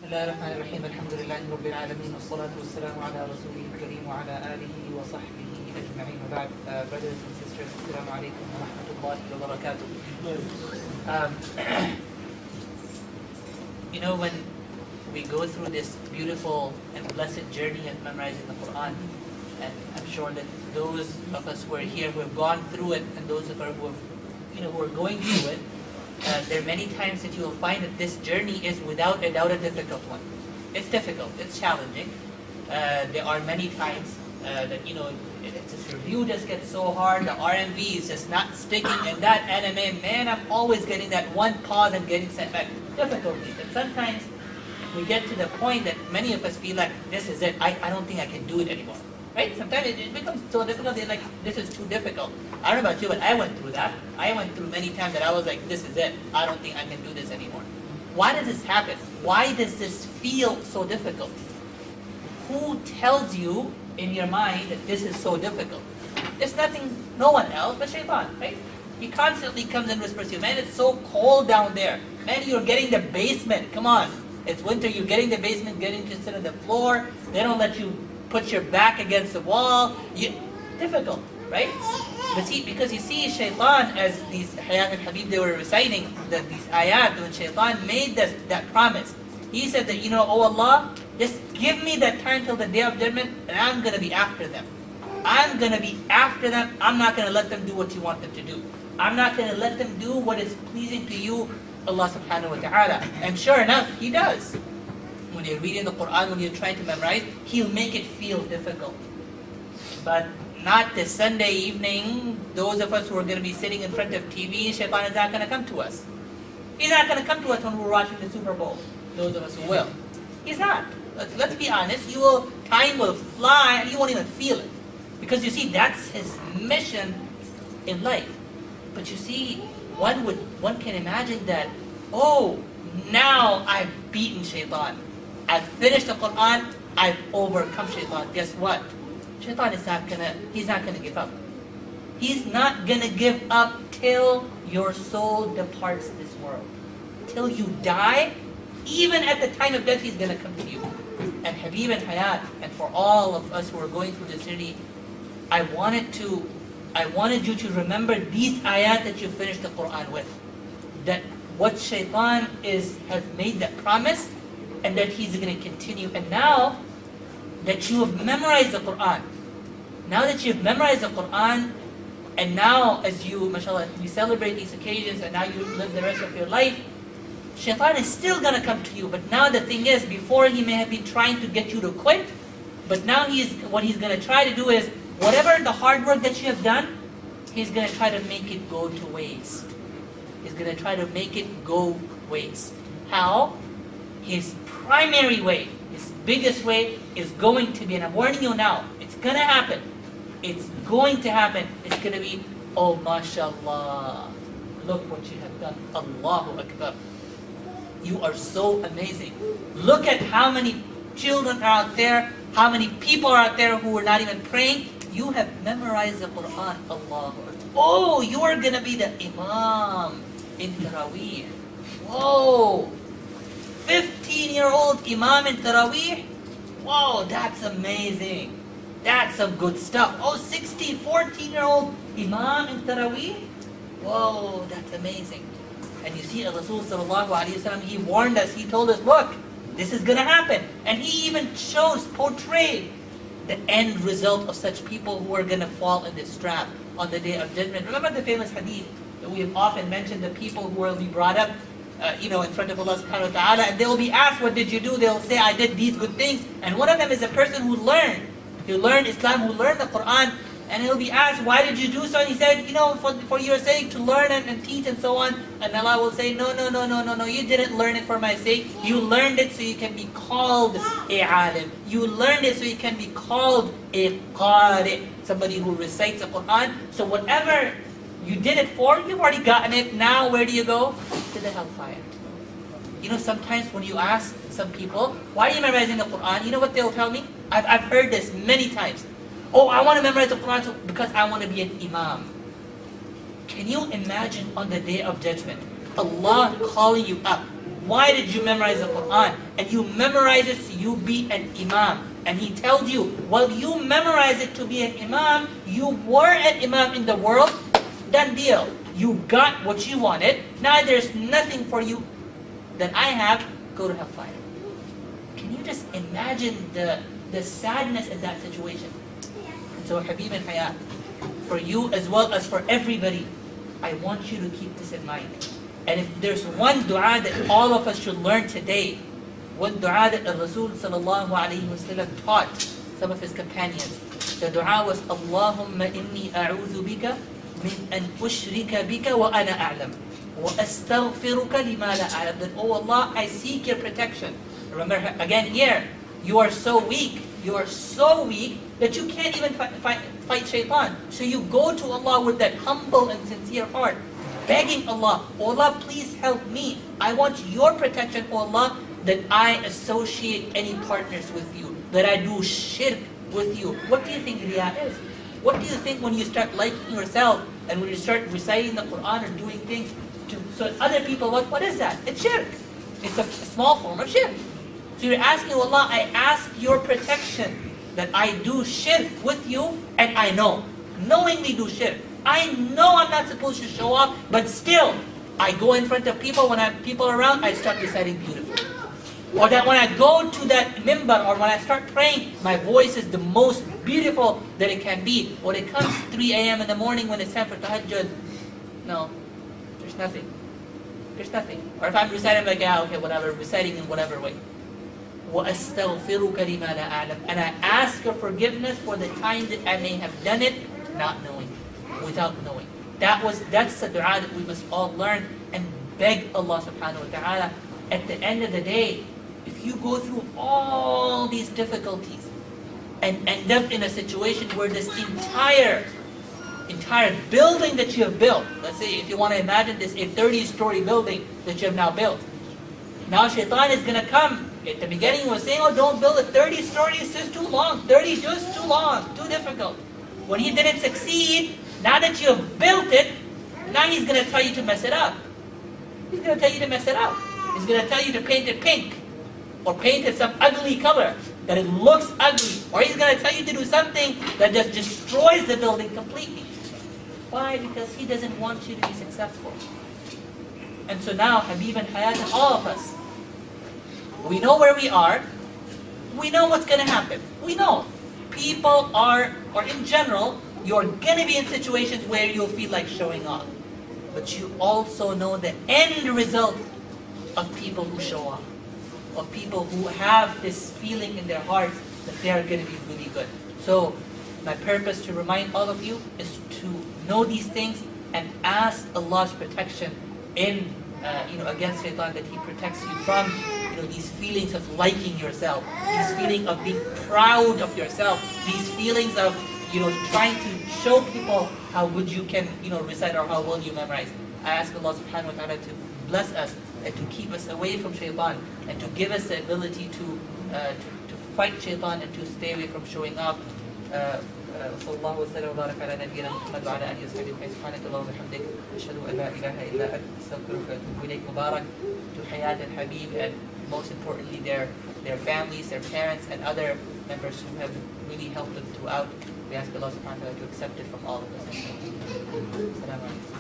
الله الرحمن الرحيم الحمد لله رب العالمين والصلاة والسلام على رسوله الكريم وعلى آله وصحبه أجمعين وبعد. Brothers and sisters, Assalamu alaikum wa rahmatullahi wa barakatuh. You know, when we go through this beautiful and blessed journey of memorizing the Qur'an, and I'm sure that those of us who are here who have gone through it, and those of us who have, who are going through it, there are many times that you will find that this journey is without a doubt a difficult one. It's difficult, it's challenging. There are many times that, this review just gets so hard, the RMV is just not sticking, and that anime, man, I'm always getting that one pause and getting sent back. Difficulties. And sometimes we get to the point that many of us feel like, this is it, I don't think I can do it anymore. Right? Sometimes it becomes so difficult, they're like, this is too difficult. I don't know about you, but I went through that. I went through many times that I was like, this is it. I don't think I can do this anymore. Why does this happen? Why does this feel so difficult? Who tells you in your mind that this is so difficult? It's nothing, no one else but Shaitan, right? He constantly comes and whispers to you, man, it's so cold down there. Man, you're getting the basement. Come on. It's winter, you're getting the basement, getting to sit on the floor. They don't let you put your back against the wall. Difficult, right? But see, because you see, Shaitan, as these Hayat and Habeeb, they were reciting these ayat, when Shaitan made that promise, he said that, oh Allah, just give me that time till the day of judgment, and I'm going to be after them. I'm going to be after them. I'm not going to let them do what you want them to do. I'm not going to let them do what is pleasing to you, Allah subhanahu wa ta'ala. And sure enough, He does. When you're reading the Qur'an, when you're trying to memorize, He'll make it feel difficult. But not this Sunday evening, those of us who are going to be sitting in front of TV, Shaitan is not going to come to us. He's not going to come to us when we're watching the Super Bowl. Those of us who will. He's not. Let's be honest, time will fly, you won't even feel it. Because you see, that's his mission in life. But you see, one can imagine that, oh, now I've beaten Shaitan. I've finished the Qur'an, I've overcome Shaitan. Guess what? Shaitan is he's not gonna give up. He's not gonna give up till your soul departs this world. Till you die, even at the time of death, he's gonna come to you. And Habeeb and Hayat, and for all of us who are going through this journey, I wanted you to remember these ayat that you finished the Qur'an with. That what Shaitan has made that promise, and that he's going to continue. And now that you have memorized the Qur'an, and now as you, mashallah, you celebrate these occasions, and now you live the rest of your life, Shaitan is still going to come to you. But now the thing is, before he may have been trying to get you to quit, but now what he's going to try to do is, whatever the hard work that you have done, he's going to try to make it go to waste. He's going to try to make it go waste. How? His primary way, his biggest way is going to be, and I'm warning you now, it's going to happen. It's going to happen. It's going to be, oh mashallah, look what you have done. Allahu Akbar. You are so amazing. Look at how many children are out there, how many people are out there who are not even praying. You have memorized the Qur'an. Allahu Akbar. Oh, you are going to be the Imam in Taraweeh. Whoa. 15-year-old Imam in Taraweeh? Whoa, that's amazing. That's some good stuff. Oh, 14-year-old Imam in Taraweeh? Whoa, that's amazing. And you see, Rasul sallallahu alayhi wa sallam, he warned us, he told us, look, this is going to happen. And he even portrayed the end result of such people who are going to fall in this trap on the day of judgment. Remember the famous hadith that we have often mentioned, the people who will be brought up in front of Allah subhanahu wa ta'ala, and they will be asked, what did you do? They will say, I did these good things. And one of them is a person who learned Islam, who learned the Qur'an, and he'll be asked, why did you do so? And he said, for your sake, to learn and teach and so on. And Allah will say, no, you didn't learn it for my sake. You learned it so you can be called a alim. You learned it so you can be called a qari, somebody who recites the Qur'an. So whatever you did it for, you've already gotten it. Now where do you go? To the hellfire. Sometimes when you ask some people, why are you memorizing the Qur'an? You know what they'll tell me? I've heard this many times. Oh, I want to memorize the Qur'an because I want to be an imam. Can you imagine on the day of judgment, Allah calling you up why did you memorize the Qur'an? And you memorize it so you be an imam. And he tells you, well, you memorize it to be an imam, you were an imam in the world, done deal. You got what you wanted, now there's nothing for you that I have, go to hellfire. Can you just imagine the sadness in that situation? And so Habeeb and Hayat, for you as well as for everybody, I want you to keep this in mind. And if there's one dua that all of us should learn today, one dua that Rasul sallallahu alayhi wa sallam taught some of his companions, the dua was, Allahumma inni a'udhu bika min an ushrika bika wa ana a'lam wa astaghfiruka lima la a'lam. That, oh Allah, I seek your protection. Remember again here, you are so weak that you can't even fight shaitan. So you go to Allah with that humble and sincere heart, begging Allah, oh Allah, please help me. I want your protection, oh Allah, that I associate any partners with you, that I do shirk with you. What do you think Riya is? What do you think when you start liking yourself and when you start reciting the Qur'an or doing things so other people, what is that? It's shirk. It's a small form of shirk. So you're asking Allah, I ask your protection that I do shirk with you, and I knowingly do shirk. I know I'm not supposed to show off, but still, I go in front of people, when I have people around, I start reciting beautifully. Or that when I go to that mimbar, or when I start praying, my voice is the most beautiful that it can be. When it comes 3 a.m. in the morning when it's time for tahajjud, no, there's nothing. There's nothing. Or if I'm reciting, I'm like, yeah, okay, whatever, reciting in whatever way. وَأَسْتَغْفِرُكَ لِمَا لَا أَعْلَمُ. And I ask your forgiveness for the time that I may have done it not knowing, without knowing. That's the dua that we must all learn and beg Allah subhanahu wa ta'ala. At the end of the day, if you go through all these difficulties and end up in a situation where this entire building that you have built, let's say if you want to imagine this, a 30-story building that you have now built. Now shaitan is going to come. At the beginning he was saying, oh, don't build a 30 stories, it's just too long. 30 is just too long, too difficult. When he didn't succeed, now that you have built it, now he's going to tell you to mess it up. He's going to tell you to mess it up. He's going to tell you to paint it pink, or paint it some ugly color, that it looks ugly. Or he's going to tell you to do something that just destroys the building completely. Why? Because he doesn't want you to be successful. And so now, Habeeb and Hayat and all of us, we know where we are. We know what's going to happen. We know. People are, or in general, you're going to be in situations where you'll feel like showing off. But you also know the end result of people who show off. Of people who have this feeling in their hearts that they are going to be really good. So, my purpose to remind all of you is to know these things and ask Allah's protection in, against shaitan, that He protects you from, these feelings of liking yourself, these feelings of being proud of yourself, these feelings of, trying to show people how good you can, recite or how well you memorize. I ask Allah subhanahu wa ta'ala to bless us and to keep us away from shaitan and to give us the ability to fight shaitan and to stay away from showing up. وصلى الله وسلم وبارك على نبينا محمد وعلى اله وصحبه اجمعين سبحانك اللهم وبحمدك اشهد ان لا اله الا انت استغفرك واتوب اليك. Mubarak to Hayat and Habeeb, and most importantly their families, their parents, and other members who have really helped them throughout. We ask Allah subhanahu wa ta'ala to accept it from all of us. Assalamu alaikum.